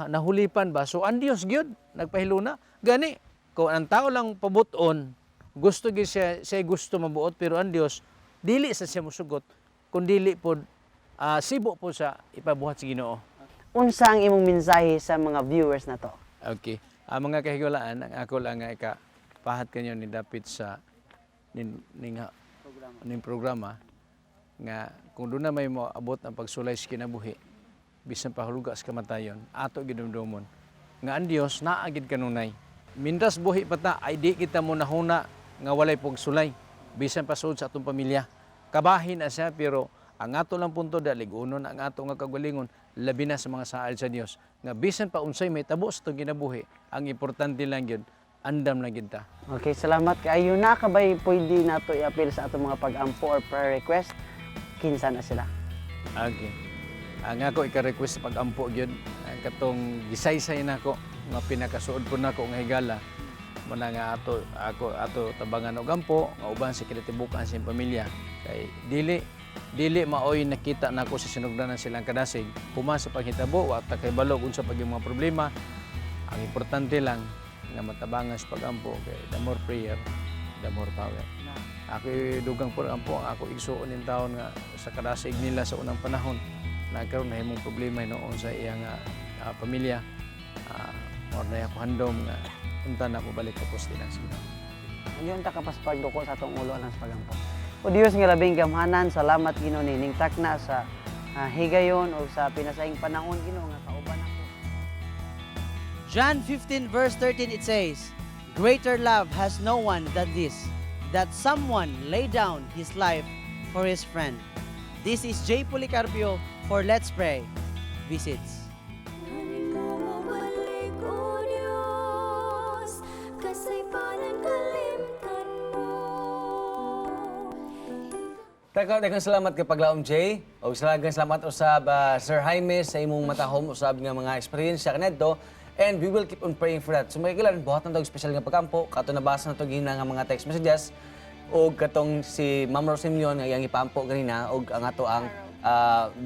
nahulipan ba so ang Dios gyud nagpahilo na gani kung ang tao lang pabuton gusto gyud siya gusto mabuot pero ang Dios dili sa siya mosugot kun dili pod sibo po sa ipabuhat sa Ginoo. Unsa ang imong mensahe sa mga viewers na to? Okay. Ang mga kahigalaan, ang ako lang nga ikapahat kanyo ni David sa ning programa nga kung doon na may moabot ang pagsulay sa kinabuhi, bisan pahuluga sa kamatayon, ato gidumdumon. Nga ang Dios naagid kanunay. Mintas buhi pata ay di kita mo nahuna nga walay pagsulay, bisan pasud sa atong pamilya. Kabahin na siya pero ang ato lang punto dalig unon ang ato nga kagalingon labi na sa mga saal sa Dios nga bisan pa unsay may tabo sa itong ginabuhi ang importante lang yun andam lang gid ta. Okay, salamat kaayo. Na kabay pwede nato i-appeal sa atong mga pag-ampo or prayer request. Kinsa na sila? Okay. Ang ako ika-request sa pag-ampo gyud ang katong gisaysay nako nga pinakasuod po nako nga higala mo na nga ato tabangan og ampo nga uban sa kinatibukan sa pamilya kay dili maoy nakita nako sa sinugdanan silang kadasig human sa paghitabo wa ta kay balog unsa pag yung mga problema ang importante lang nga matabangan sa pag-ampo kay the more prayer the more power. Ako dugang po ampo ako igsuon ning taon nga sa kadasig nila sa unang panahon nagkaroon na himong problema noon sa iyang pamilya or na ako handom nga unta na ko balik tapos din ang sino. Ngayon ta kapaspag duko sa atong ulo lang sa pag-ampo. O Dios nga labing gamhanan, salamat Ginoo nining takna sa higayon o sa pinasahing panahon Ginoo nga kauban ako. John 15 verse 13 it says, "Greater love has no one than this, that someone lay down his life for his friend." This is J. Policarpio for Let's Pray. Visits. Balik o Diyos, kasaypanan kalimtan mo. Daghang salamat kay Paglaom Jay. O salamat usab Sir Jaime sa imong matahom usab nga mga experience kanadto. And we will keep on praying for that. So magikilan buhat na tawag special nga pagkampo, kato nabasa na to gina nga mga text messages o katong si Ma'am Rosimyon nga iyang ipampo ganina og ang ato ang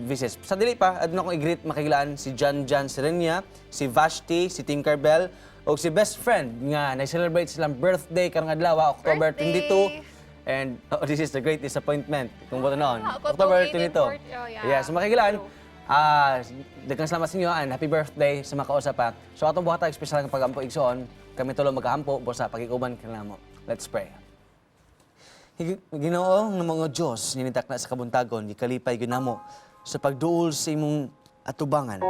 visits. Sa dili pa aduna akong i-greet makikilaan si John Serenia, si Vashti, si Tinkerbell o si best friend nga na-celebrate silang birthday karong adlaw October 22. And this is the great disappointment. Kung boto noon. October 22. Yeah, so makikilaan. Daghang salamat sa inyo and happy birthday sa mga kausap pa. So atong buhata espesyal nga pag-ampo igsoon, kami tulo mag-ampo sa pagikuban kanamo. Let's pray. Ginoo nga mga Dios ninitak na sa kabuntagon, gikalipay ginamo sa pagduol sa imong atubangan.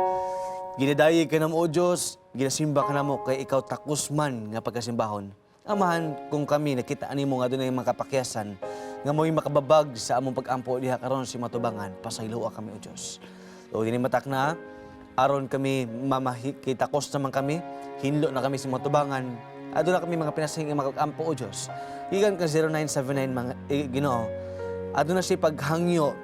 Ginadayeg kanamo o Dios, ginasimba kanamo kay ikaw takusman nga pagkasimbahon. Amahan kung kami nakita animo nga dunay mga kapakyasan nga mo'y makababag sa among pag-ampo diha karon sa matubangan, pasayloa kami o Dios. O dinimatak na, aron kami mamahikitakos naman kami, hinlo na kami sa matubangan, aduna kami mga pinasahing mga pag-ampo o Dios. Igan ka 0979 mga Ginoo. Aduna si paghangyo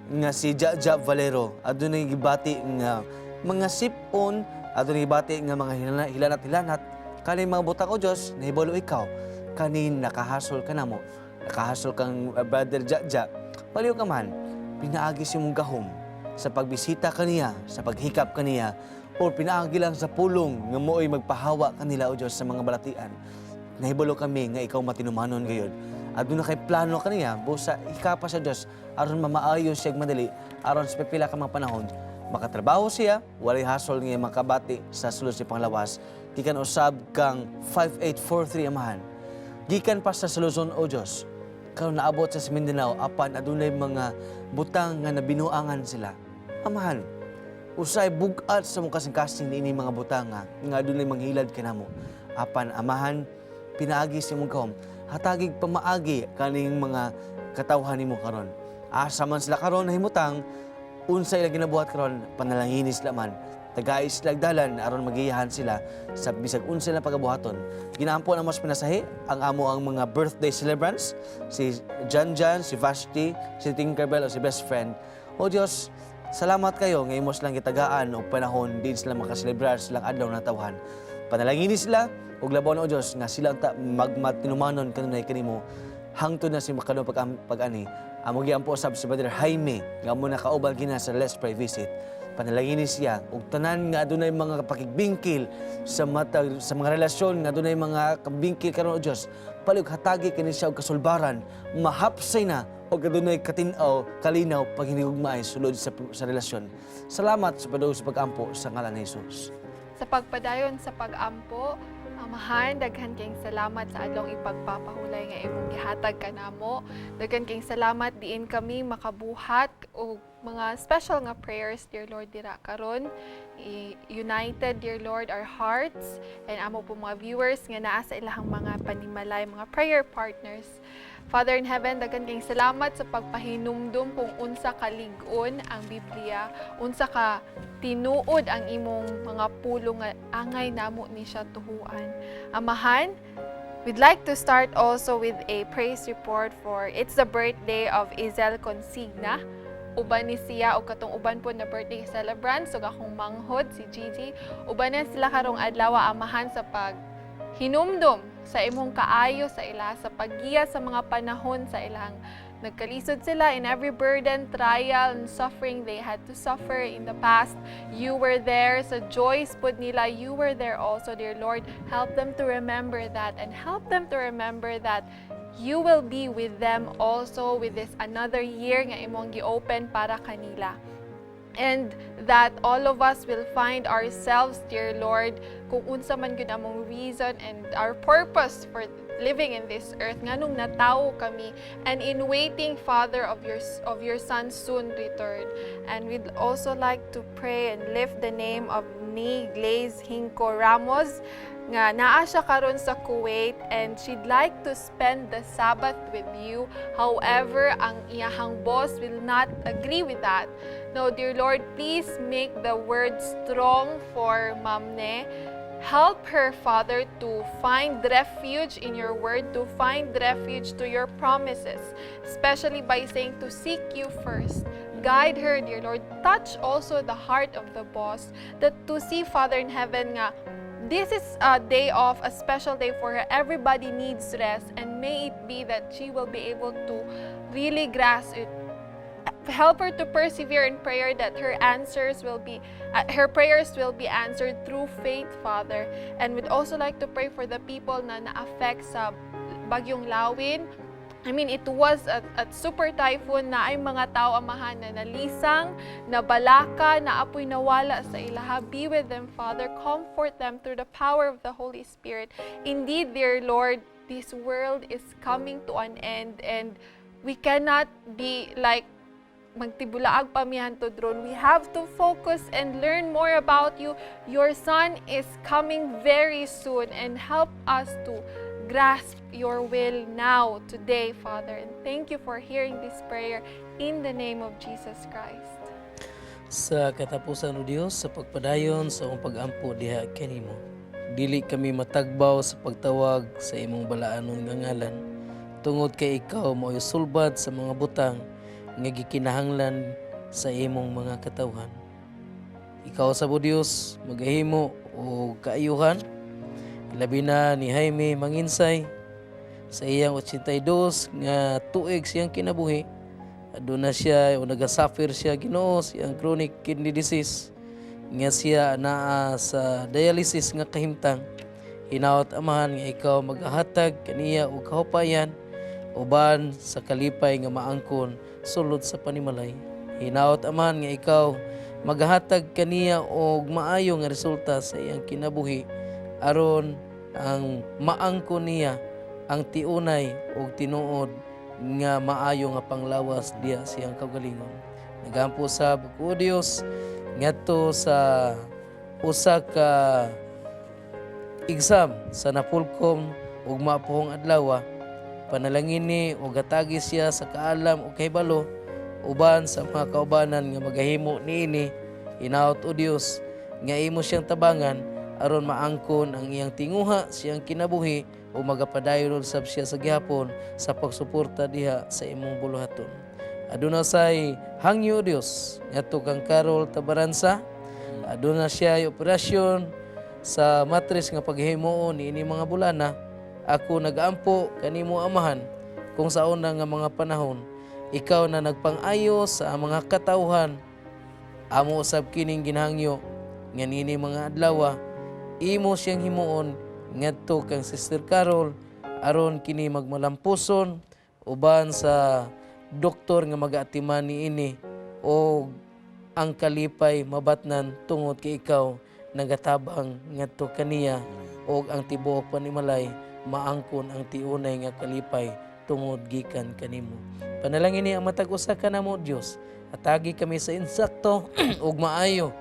nga si Jaja Valero, aduna gibati nga mga sipon, aduna gibati nga mga hilanat-hilanat, kani mga butak o Dios, nahibalo ikaw, kani nakahasol ka namo. Nakahasol kang brother Jaja, paliw ka man, pinaagi si mong gahom sa pagbisita kaniya, sa paghikap kaniya, o pinaagi lang sa pulong nga mo'y magpahawa kanila o Diyos sa mga balatian. Nahibalo kami nga ikaw matinumanon gayon. Aduna kay plano kaniya busa ikapa sa Dios aron mamaayo siya madali aron sa pipila ka mga panahon makatrabaho siya walay hasol nga makabati sa sulod si panglawas gikan usab kang 5843 amahan gikan pa sa Luzon o Dios karon naabot sa Mindanao apan adunay mga butang nga nabinuangan sila amahan usay bugat sa mong kasing-kasing niini mga butang nga adunay manghilad kanamo apan amahan pinaagi sa imong kahom hatagig pamaagi kaning mga katawhan nimo karon. Asa man sila karon nahimutang unsa ila ginabuhat karon panalangin sila man. Tagay sila dalan aron magiyahan sila sa bisag unsa na pagabuhaton. Ginaampo na mas pinasahi ang amo ang mga birthday celebrants si Jan, si Vashti, si Tinkerbell o si best friend. O Dios, salamat kayo nga imo silang gitagaan og panahon din sila makaselebrar silang adlaw na tawhan. Panalangin sila ug labaw na o Dios nga sila magmatinumanon kanunay kanimo hangtod na si makadto pag-ani. Amo giampo usab si Brother Jaime nga mo nakauban gina sa Let's Pray Visit. Panalangin siya ug tanan nga adunay mga pakigbingkil sa mga relasyon nga adunay mga kabingkil karon o Dios. Palihog hatagi kini siya og kasulbaran, mahapsay na og adunay katinaw, kalinaw pag hinigugmaay sulod sa relasyon. Salamat sa padayon sa pag-ampo sa ngalan ni Jesus. Sa pagpadayon sa pag-ampo, Amahan, daghan kayong salamat sa adlong ipagpapahulay nga imong gihatag kanamo. Daghan kayong salamat diin kami makabuhat og mga special nga prayers, dear Lord, dira karon. United, dear Lord, our hearts and amo po mga viewers nga naa sa ilahang mga panimalay, mga prayer partners. Father in heaven, daghan kayong salamat sa pagpahinumdum kung unsa ka lig-on ang Biblia, unsa ka tinuod ang imong mga pulong nga angay namo ni siya tuhuan. Amahan, we'd like to start also with a praise report for it's the birthday of Izel Consigna. Uban ni siya o katong uban po na birthday celebrant, so akong manghod si Gigi. Uban na sila karong adlaw amahan sa hinumdum sa imong kaayo sa ila, sa paggiya sa mga panahon sa ilang nagkalisod sila in every burden, trial, and suffering they had to suffer in the past. You were there. Sa joys pud nila, you were there also, dear Lord. Help them to remember that and help them to remember that you will be with them also with this another year nga imong gi-open para kanila. And that all of us will find ourselves, dear Lord, kung unsa man gyud among reason and our purpose for living in this earth, nganong natawo kami, and in waiting, Father, of your Son's soon return. And we'd also like to pray and lift the name of ni Glaze Hinco Ramos, nga naa siya karon sa Kuwait, and she'd like to spend the Sabbath with you. However, ang iyahang boss will not agree with that. No, dear Lord, please make the word strong for Mamne. Help her, Father, to find refuge in your word, to find refuge to your promises, especially by saying to seek you first. Guide her, dear Lord. Touch also the heart of the boss, that to see, Father in heaven, nga this is a day off, a special day for her. Everybody needs rest, and may it be that she will be able to really grasp it. Help her to persevere in prayer, that her prayers will be answered through faith, Father. And we'd also like to pray for the people na na-affect sa Bagyong Lawin. I mean, it was a super typhoon na ay mga tao amahan na nalisang, nabalaka, na apoy nawala sa ilaha. Be with them, Father. Comfort them through the power of the Holy Spirit. Indeed, dear Lord, this world is coming to an end, and we cannot be like magtibulaag pamihan to drone. We have to focus and learn more about you. Your Son is coming very soon, and help us to grasp your will now, today, Father. And thank you for hearing this prayer in the name of Jesus Christ. Sa katapusan o Dios, sa pagpadayon sa imong pag-ampo diha kanimo, dili kami matagbaw sa pagtawag sa imong balaanon nga ngalan, tungod kay ikaw mao'y sulbad sa mga butang nga gikinahanglan sa imong mga katawhan. Ikaw sa Dios magahimo o kaayuhan, labi na ni Jaime manginsay sa iyang 82 nga tuig siyang kinabuhi. Aduna siya o nagasuffer siya Ginoo siyang chronic kidney disease, nga siya naa sa dialysis nga kahimtang. Hinaot amahan nga ikaw magahatag kaniya og kahupayan uban sa kalipay nga maangkon sulod sa panimalay. Hinaot aman nga ikaw maghatag kaniya og maayo nga resulta sa iyang kinabuhi aron ang maangkon niya ang tiunay og tinuod nga maayo nga panglawas diya siyang kaugalingon. Nagampo sa o Dios ngadto sa usa ka exam sa napulkom ug mapuhong adlaw, panalangin ni o gatagi siya sa kaalam o kahibalo uban sa mga kaubanan nga magahimo niini. Hinaot o Dios nga imo siyang tabangan aron maangkon ang iyang tinguha siyang kinabuhi o magapadayon sab siya sa gihapon sa pagsuporta diha sa imong buluhaton. Aduna say hangyo Dios ngadto kang Carol Tabaransa, aduna siya operasyon sa matris nga paghimuon niini mga bulana. Ako nagaampo kanimo amahan kung sa una nga mga panahon ikaw na nagpang-ayo sa mga katawhan amo usab kining ginhangyo nga niini mga adlaw imo siyang himuon ngadto kang Sister Carol aron kini magmalampuson uban sa doktor nga mag-aatiman niini o ang kalipay mabatnan tungod kay ikaw nagatabang ngadto kaniya og ang tibuok panimalay maangkon ang tiunay nga kalipay tungod gikan kanimo. Panalangin ni ang matag usa ka namo Dios. Atagi kami sa insakto ug maayo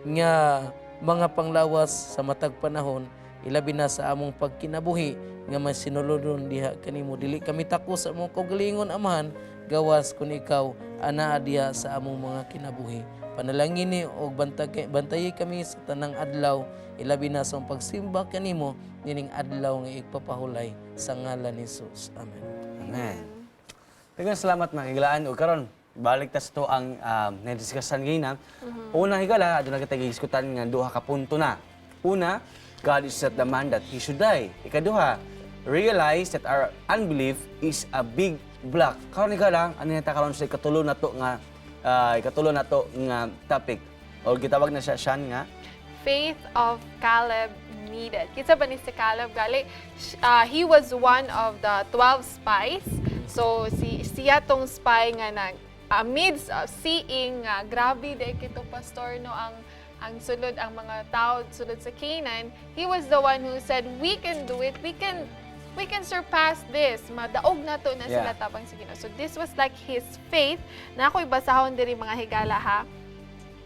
nga mga panglawas sa matag panahon ilabi na sa among pagkinabuhi nga may sinulodon diha kanimo. Dili kami takos sa among kaugalingon amahan gawas kun ikaw anaa diha sa among mga kinabuhi. Panalangin ni og bantayi kami sa tanang adlaw ilabi na sa pagsimba kanimo nining adlaw nga igpapahulay sa ngalan ni Jesus. Amen. Amen. Daghang salamat mga higalaan ug karon balik tas to ang nadiskusyon ngayon. Una higala aduna kita gihisgutan nga duha ka punto na. Una, God is set the man that he should die. Ikaduha, realize that our unbelief is a big block. Karon higala ano nata karon sa ikatulo na to nga topic. O gitawag na siya nga Faith of Caleb needed. Kita ba ni si Caleb gali? He was one of the 12 spies. So siya tong spy nga nag amidst of seeing grabe de kito pastor no ang sulod ang mga tao sulod sa Canaan, he was the one who said we can do it. We can surpass this. Madaog na to na sila tabang sa Ginoo. So this was like his faith. Na ako'y basahon diri mga higala ha.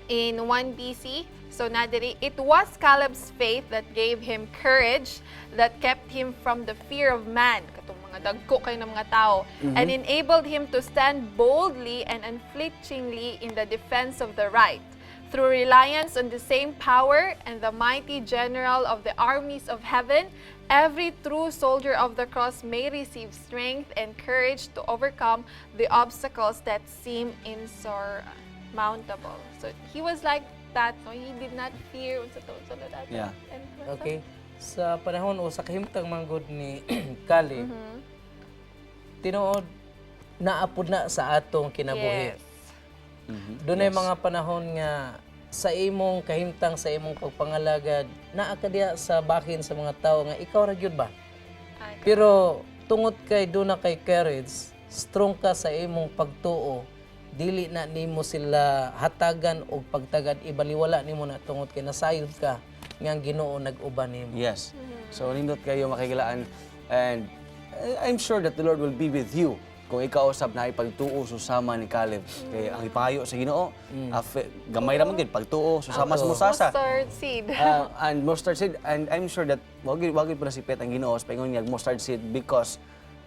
In 1 BC, so nadiri, it was Caleb's faith that gave him courage, that kept him from the fear of man, katong mga dagko kay ng mga tao, and enabled him to stand boldly and unflinchingly in the defense of the right. Through reliance on the same power and the mighty general of the armies of heaven, every true soldier of the cross may receive strength and courage to overcome the obstacles that seem insurmountable. So he was like that, no? He did not fear sa sulod ato. Yeah. Okay. Sa panahon o sa kahimtang manggod ni Caleb, tinuod naapod na sa atong kinabuhi. Yes. Doon ay mga panahon nga sa imong kahimtang sa imong pagpangalagad naa ka diha sa bahin sa mga tao nga ikaw ra gyud ba. Pero tungod kay doon na kay courage, strong ka sa imong pagtuo, dili na nimo sila hatagan og pagtagad ibaliwala nimo na tungod kay nasayod ka nga ang Ginoo nag-uban nimo. yes. So nindot kayo makikilaan and I'm sure that the Lord will be with you kung ikaw usab na ipagtuo susama ni Caleb. Kay ang ipayo sa Ginoo, gamay ra man gid pagtuo susama sa mosasa. Mustard seed. And mustard seed, and I'm sure that wag po na sipet ang Ginoo sa paingon niya mustard seed because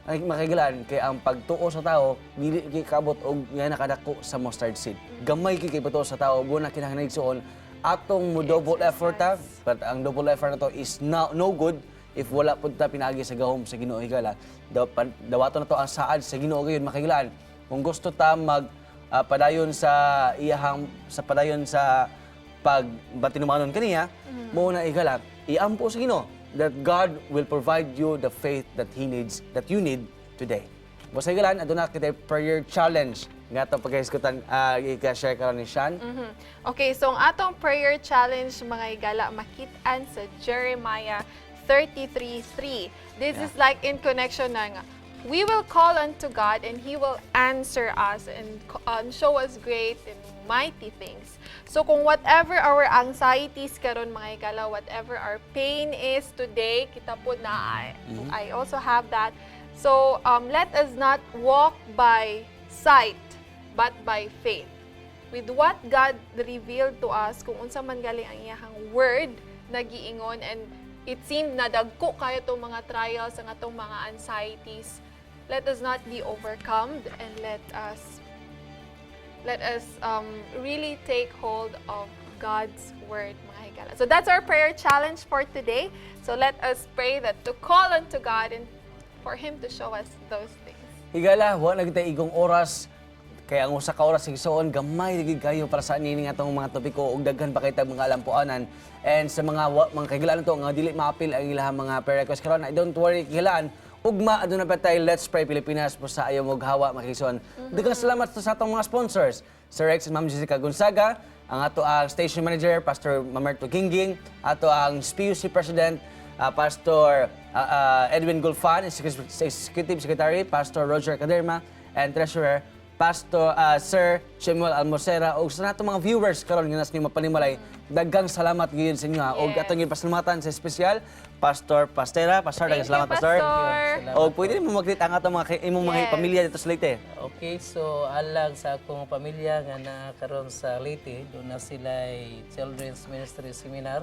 ay makigilaan kay ang pagtuo sa tao dili kay kabot og nga nakadako sa mustard seed. Gamay kay pagtuo sa tao buo na kinahanglan igsuon atong mo double effort but ang double effort na to is no good if wala pud ta pinaagi sa gahom sa Ginoo higala. Dawaton na to ang saad sa Ginoo gayon makigilaan. Kung gusto ta padayon sa iyahang padayon sa pagbatinumanon kaniya, mo na higala iampo sa Ginoo that God will provide you the faith that you need today. Basta higalan aduna kita prayer challenge nga to paghisgutan i-share karon ni Sean. Okay, so ang atong prayer challenge mga higala makit-an sa Jeremiah 33:3. This is like in connection ng we will call unto God and He will answer us and show us great and mighty things. So kung whatever our anxieties karon mga higala, whatever our pain is today, kita po na I also have that. So let us not walk by sight, but by faith. With what God revealed to us, kung unsa man galing ang iyahang word na giingon, and it seemed na dagko kayo itong mga trials, ang atong mga anxieties, let us not be overcome and let us really take hold of God's word, mga higala. So that's our prayer challenge for today. So let us pray that to call unto God and for Him to show us those things. Higala, wala na kita igong oras. Kaya ang usa ka oras igsoon gamay digid kayo para sa nining atong mga topiko ug daghan pa kay tag mga alampuanan. And sa mga kahigalaan to nga dili maapil ang ilahang mga prayer request karon, I don't worry kahigalaan. Ugma aduna pa tay Let's Pray Pilipinas po sa ayaw mog hawa makison. Daghang salamat sa atong mga sponsors. Sir Rex and Ma'am Jessica Gonzaga, ang ato ang station manager Pastor Mamerto Gingging, ato ang SPUC President Pastor Edwin Gulfan, Executive Secretary Pastor Roger Caderma, and Treasurer Pastor Sir Chemuel Almocera, o sa nato mga viewers karon nga nas ni mapanimalay, daghang salamat gyud sa inyo ha. Og atong pasalamatan sa espesyal Pastor Pastera, Pastor, daghang salamat Pastor. O pwede mo mag-greet ang atong mga imong mga pamilya dito sa Leyte. Okay, so alang sa akong pamilya nga nakaroon sa Leyte, doon na sila Children's Ministry Seminar.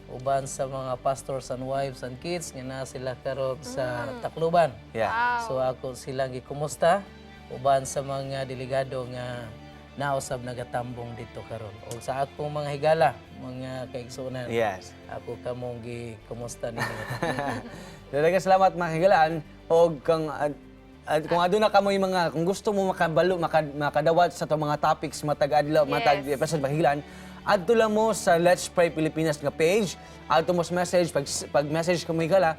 Uban sa mga pastors and wives and kids nga na sila karon sa Tacloban. Yeah. So ako silang gikumusta. Uban sa mga delegado nga nausab nagatambong dito karon. O sa akong mga higala, mga kaigsunan. Yes. Ako kamong gikumusta ninyo. Daghang salamat mga higalaan. Og kung aduna ka mo yung mga, kung gusto mo makabalo, makadawat sa itong mga topics, matag adlaw, matag episode mahigalaan, adto lang mo sa Let's Pray Pilipinas nga page. Adto mo sa message, pag message ka mo higala,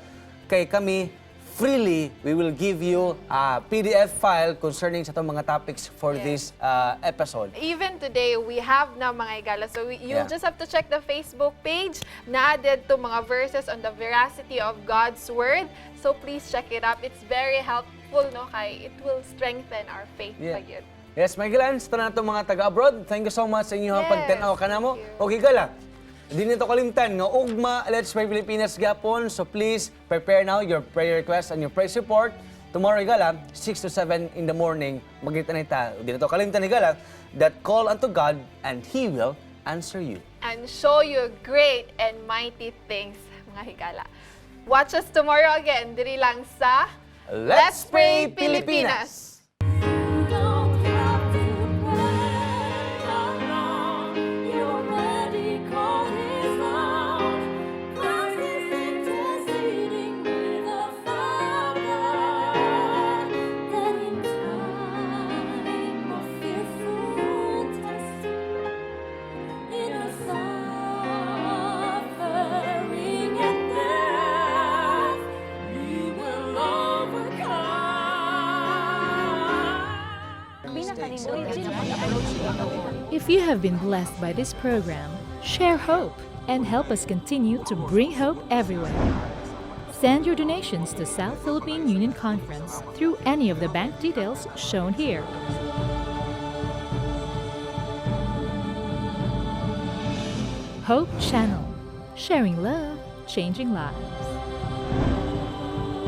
kay kami freely, we will give you a PDF file concerning sa itong mga topics for this episode. Even today, we have na mga higala. So you'll just have to check the Facebook page na added to mga verses on the veracity of God's word. So please check it up. It's very helpful, no? Kay it will strengthen our faith pag-yun. Yes, mga higalaan, sa tanan natong mga taga-abroad, thank you so much sa inyong pagtanaw ka na mo. thank you. O higala, di nito kalimtan nga ugma Let's Pray Pilipinas gapon. So please prepare now your prayer request and your praise report. Tomorrow higala 6 to 7 in the morning magita na ita. Di nito kalimtan higala that call unto God and He will answer you. And show you great and mighty things, mga higala. Watch us tomorrow again, diri lang sa Let's Pray Pilipinas! Don't have to pray alone. You already called His own. Christ is interceding with the Father. That in time of fearful testing, in our suffering and death, we will overcome. If you have been blessed by this program, share hope and help us continue to bring hope everywhere. Send your donations to South Philippine Union Conference through any of the bank details shown here. Hope Channel. Sharing love, changing lives.